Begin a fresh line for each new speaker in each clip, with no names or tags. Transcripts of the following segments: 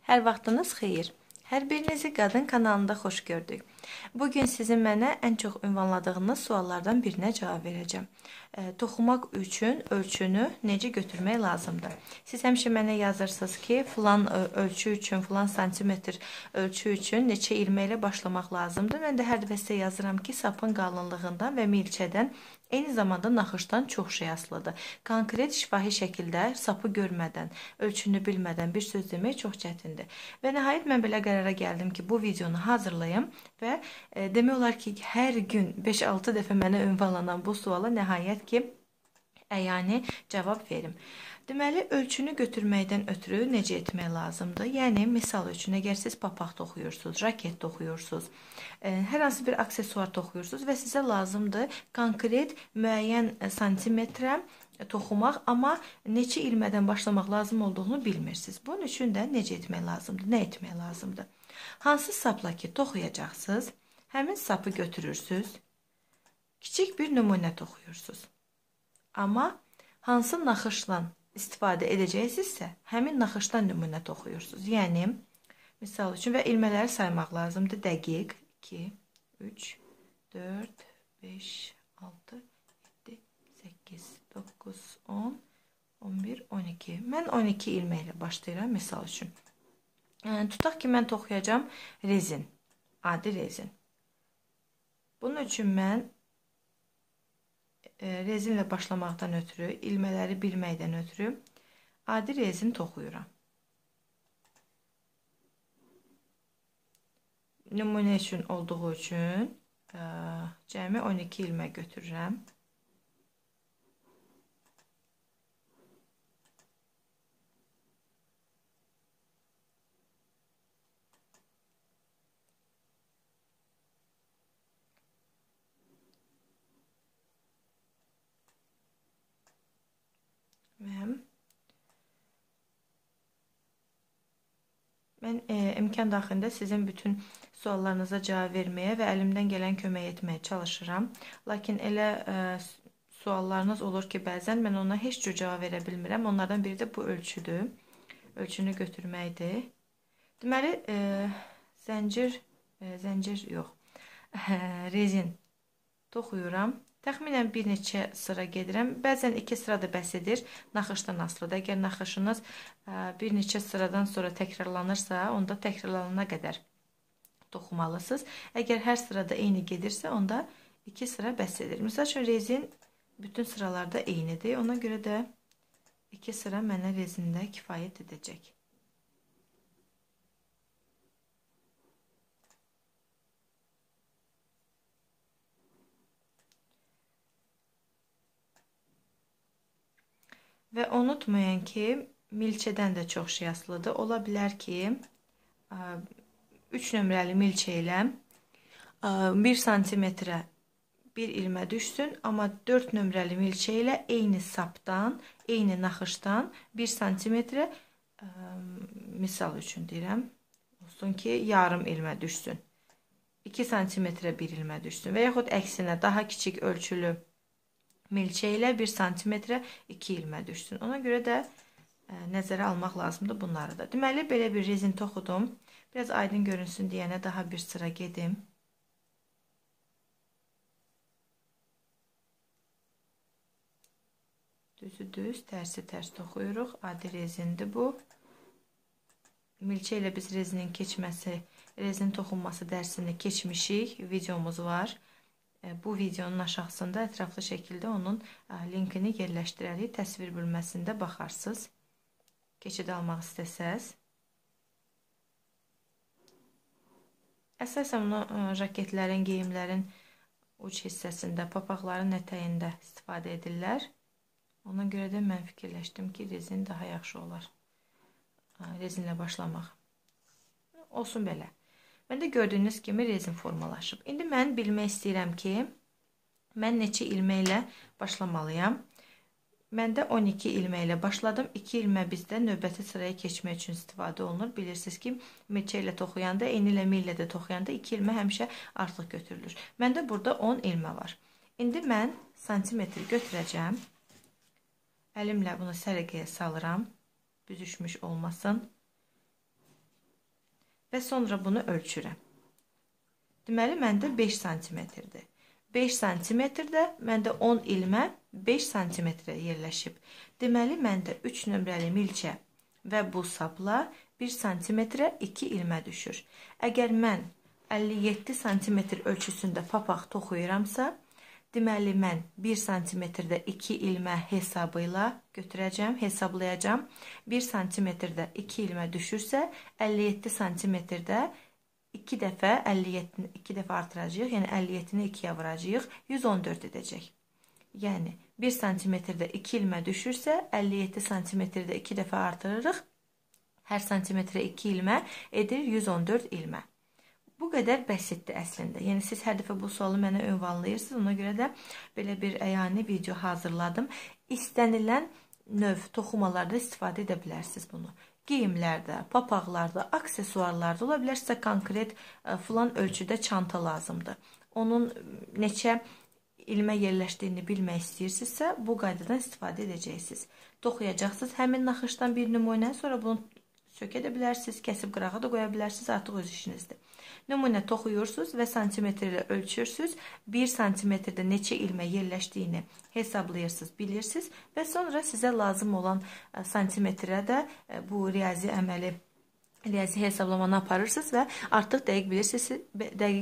Hər vaxtınız xeyir. Hər birinizi Qadın kanalında xoş gördük. Bugün sizin mənə ən çox ünvanladığınız suallardan birinə cavab verəcəm. Toxumaq üçün ölçünü necə götürmək lazımdır? Siz həmişə mənə yazırsınız ki, filan ölçü üçün, filan santimetr ölçü üçün neçə ilmə ilə başlamaq lazımdır. Mən də hər dəfə sizə yazıram ki, sapın qalınlığından və milçədən, eyni zamanda naxışdan çox şey asılıdır. Konkret, şifahi şəkildə sapı görmədən, ölçünü bilmədən bir söz demək çox çətindir. Və nəhayət mən belə qərara gəldim ki, bu videonu hazırlayım və demək olar ki, hər gün 5-6 dəfə mənə ünvanlanan bu suala nəhayət ki, əyani cavab verim. Deməli, ölçünü götürməkdən ötürü necə etmək lazımdır? Yəni, misal üçün, əgər siz papaq toxuyursunuz, raket toxuyursunuz, hər hansı bir aksesuar toxuyursunuz və sizə lazımdır konkret, müəyyən santimetrə toxumaq, amma neçə ilmədən başlamaq lazım olduğunu bilmirsiniz. Bunun üçün də necə etmək lazımdır? Nə etmək lazımdır? Hansı sapla ki toxuyacaqsınız, həmin sapı götürürsünüz, kiçik bir nümunə toxuyursunuz. Amma hansı naxışla istifadə edəcəksinizsə, həmin naxışdan nümunə toxuyursunuz. Yəni, misal üçün və ilmələri saymaq lazımdır. Dəqiq 2, 3, 4, 5, 6, 7, 8, 9, 10, 11, 12. Mən 12 ilmə ilə başlayıram, misal üçün. Tutaq ki, mən toxuyacam rezin, adi rezin. Bunun üçün mən rezinlə başlamaqdan ötürü, ilmələri bilməkdən ötürü adi rezin toxuyuram. Nümunə üçün olduğu üçün cəmi 12 ilmə götürürəm. Mən imkan daxilində sizin bütün suallarınıza cavab verməyə və əlimdən gələn kömək etməyə çalışıram. Lakin elə suallarınız olur ki, bəzən mən ona heç cür cavab verə bilmirəm. Onlardan biri də bu ölçüdür. Ölçünü götürməkdir. Deməli, zəncir yox, rezin toxuyuram. Təxminən bir neçə sıra gedirəm. Bəzən 2 sıra da bəs edir. Naxışdan asılıdır. Əgər naxışınız bir neçə sıradan sonra təkrarlanırsa, onda təkrarlanana qədər toxumalısınız. Əgər hər sırada eyni gedirsə, onda 2 sıra bəs edir. Misal üçün, rezin bütün sıralarda eynidir. Ona görə də 2 sıra mənə rezində kifayət edəcək. Və unutmayın ki, milçədən də çox şey asılıdır. Ola bilər ki, 3 nömrəli milçə ilə 1 santimetrə 1 ilmə düşsün, amma 4 nömrəli milçə ilə eyni sapdan, eyni naxışdan 1 santimetrə, misal üçün deyirəm, olsun ki, yarım ilmə düşsün. 2 santimetrə 1 ilmə düşsün və yaxud əksinə daha kiçik ölçülü milçə ilə 1 santimetrə 2 ilmə düşsün. Ona görə də nəzərə almaq lazımdır bunları da. Deməli, belə bir rezin toxudum. Biraz aydın görünsün deyənə daha bir sıra gedim. Düzü düz, tərsi tərs toxuyuruq. Adi rezindir bu. Milçə ilə biz rezinin keçməsi, rezin toxunması dərsini keçmişik. Videomuz var. Bu videonun aşağısında ətraflı şəkildə onun linkini yerləşdirərik. Təsvir bölməsində baxarsınız. Keçid almaq istəsəz. Əsasən bunu raketlərin, geyimlərin uc hissəsində, papaqların ətəyində istifadə edirlər. Ona görə də mən fikirləşdim ki, rezin daha yaxşı olar. Rezinlə başlamaq. Olsun belə. Məndə gördüyünüz kimi rezin formalaşıb. İndi mən bilmək istəyirəm ki, mən neçə ilmə ilə başlamalıyam. Məndə 12 ilmə ilə başladım. 2 ilmə bizdə növbəti sıraya keçmək üçün istifadə olunur. Bilirsiniz ki, milçə ilə toxuyanda, eyni ilə millə də toxuyanda 2 ilmə həmişə artıq götürülür. Məndə burada 10 ilmə var. İndi mən santimetri götürəcəm. Əlimlə bunu səliqəyə salıram. Büzüşmüş olmasın. və sonra bunu ölçürəm. Deməli, məndə 5 santimetrdir. 5 santimetrdə məndə 10 ilmə 5 santimetrə yerləşib. Deməli, məndə 3 nömrəli milçə və bu sapla 1 santimetrə 2 ilmə düşür. Əgər mən 57 santimetr ölçüsündə papaq toxuyuramsa, deməli, mən 1 santimetrdə 2 ilmə hesabı ilə götürəcəm, hesablayacam. 1 santimetrdə 2 ilmə düşürsə, 57 santimetrdə 2 dəfə 57-ni 2 dəfə artıracağıq, yəni 57-ni 2-yə vuracağıq, 114 edəcək. Yəni, 1 santimetrdə 2 ilmə düşürsə, 57 santimetrdə 2 dəfə artırırıq, hər santimetrə 2 ilmə edir 114 ilmə. Bu qədər bəsitdir əslində. Yəni, siz hər dəfə bu sualı mənə ünvanlayırsınız. Ona görə də belə bir əyani video hazırladım. İstənilən növ toxumalarda istifadə edə bilərsiniz bunu. Geyimlərdə, papaqlarda, aksesuarlarda, ola bilər sizə konkret filan ölçüdə çanta lazımdır. Onun neçə ilmə yerləşdiyini bilmək istəyirsinizsə, bu qaydadan istifadə edəcəksiniz. Toxuyacaqsınız həmin naxışdan bir nümunə, sonra bunu sökə də bilərsiniz, kəsib qırağa da qoya bilərsiniz, artıq öz işinizdir. Nümunə toxuyursunuz və santimetr ilə ölçürsünüz. 1 santimetrdə neçə ilmə yerləşdiyini hesablayırsınız, bilirsiniz və sonra sizə lazım olan santimetrə də bu riyazi hesablamanı aparırsınız və artıq dəqiq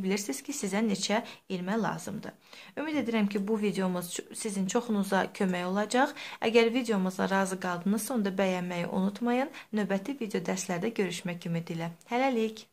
bilirsiniz ki, sizə neçə ilmə lazımdır. Ümid edirəm ki, bu videomuz sizin çoxunuza kömək olacaq. Əgər videomuzla razı qaldınızsa, onu da bəyənməyi unutmayın. Növbəti video dərslərdə görüşmək ümidilə. Hələlik!